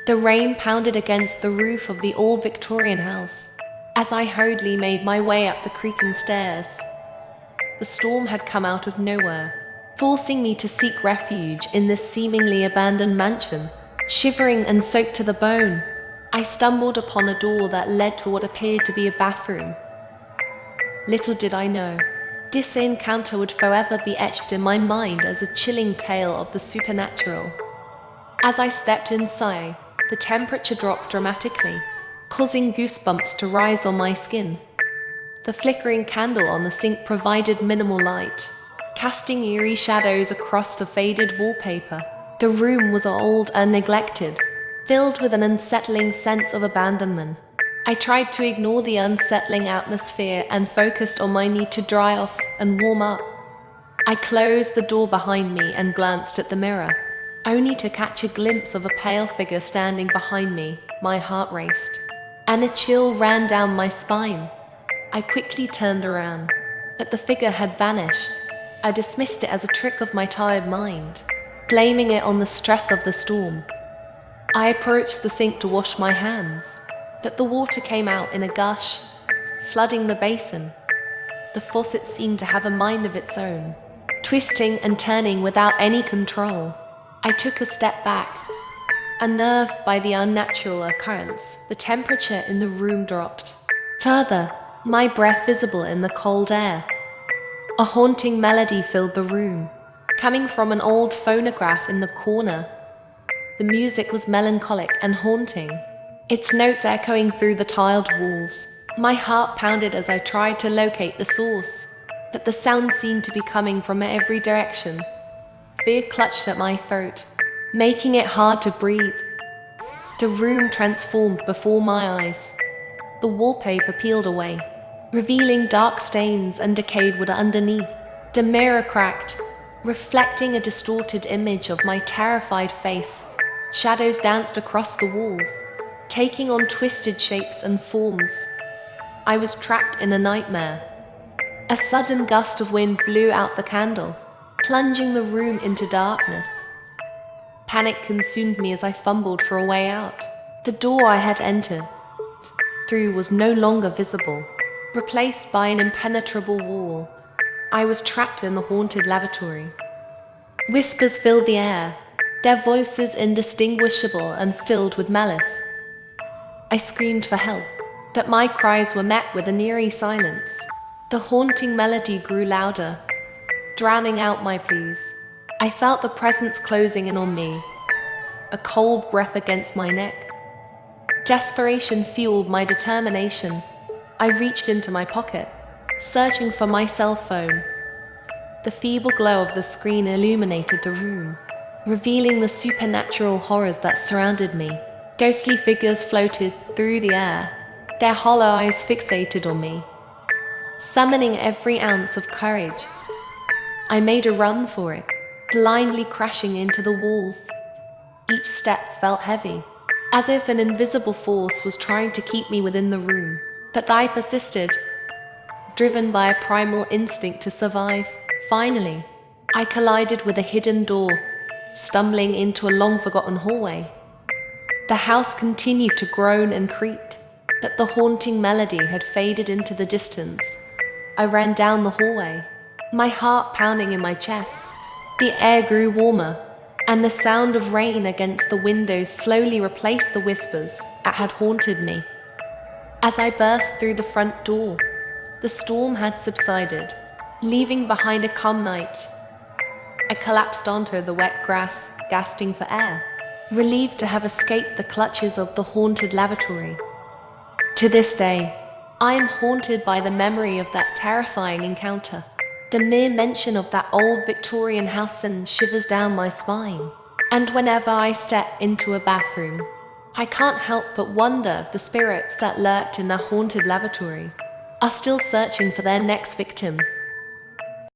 The rain pounded against the roof of the old Victorian house as I hurriedly made my way up the creaking stairs. The storm had come out of nowhere, forcing me to seek refuge in this seemingly abandoned mansion. Shivering and soaked to the bone, I stumbled upon a door that led to what appeared to be a bathroom. Little did I know, this encounter would forever be etched in my mind as a chilling tale of the supernatural. As I stepped inside, the temperature dropped dramatically, causing goosebumps to rise on my skin. The flickering candle on the sink provided minimal light, casting eerie shadows across the faded wallpaper. The room was old and neglected, filled with an unsettling sense of abandonment. I tried to ignore the unsettling atmosphere and focused on my need to dry off and warm up. I closed the door behind me and glanced at the mirror, only to catch a glimpse of a pale figure standing behind me. My heart raced, and a chill ran down my spine. I quickly turned around, but the figure had vanished. I dismissed it as a trick of my tired mind, blaming it on the stress of the storm. I approached the sink to wash my hands, but the water came out in a gush, flooding the basin. The faucet seemed to have a mind of its own, twisting and turning without any control. I took a step back. Unnerved by the unnatural occurrence, the temperature in the room dropped further, my breath visible in the cold air. A haunting melody filled the room, coming from an old phonograph in the corner. The music was melancholic and haunting, its notes echoing through the tiled walls. My heart pounded as I tried to locate the source, but the sound seemed to be coming from every direction. Fear clutched at my throat, making it hard to breathe. The room transformed before my eyes. The wallpaper peeled away, revealing dark stains and decayed wood underneath. The mirror cracked, reflecting a distorted image of my terrified face. Shadows danced across the walls, taking on twisted shapes and forms. I was trapped in a nightmare. A sudden gust of wind blew out the candle, plunging the room into darkness. Panic consumed me as I fumbled for a way out. The door I had entered through was no longer visible, replaced by an impenetrable wall. I was trapped in the haunted lavatory. Whispers filled the air, their voices indistinguishable and filled with malice. I screamed for help, but my cries were met with an eerie silence. The haunting melody grew louder, drowning out my pleas. I felt the presence closing in on me, a cold breath against my neck. Desperation fueled my determination. I reached into my pocket, searching for my cell phone. The feeble glow of the screen illuminated the room, revealing the supernatural horrors that surrounded me. Ghostly figures floated through the air, their hollow eyes fixated on me. Summoning every ounce of courage, I made a run for it, blindly crashing into the walls. Each step felt heavy, as if an invisible force was trying to keep me within the room. But I persisted, driven by a primal instinct to survive. Finally, I collided with a hidden door, stumbling into a long-forgotten hallway. The house continued to groan and creak, but the haunting melody had faded into the distance. I ran down the hallway, my heart pounding in my chest. The air grew warmer, and the sound of rain against the windows slowly replaced the whispers that had haunted me. As I burst through the front door, the storm had subsided, leaving behind a calm night. I collapsed onto the wet grass, gasping for air, relieved to have escaped the clutches of the haunted lavatory. To this day, I am haunted by the memory of that terrifying encounter. The mere mention of that old Victorian house sends shivers down my spine. And whenever I step into a bathroom, I can't help but wonder if the spirits that lurked in that haunted lavatory are still searching for their next victim.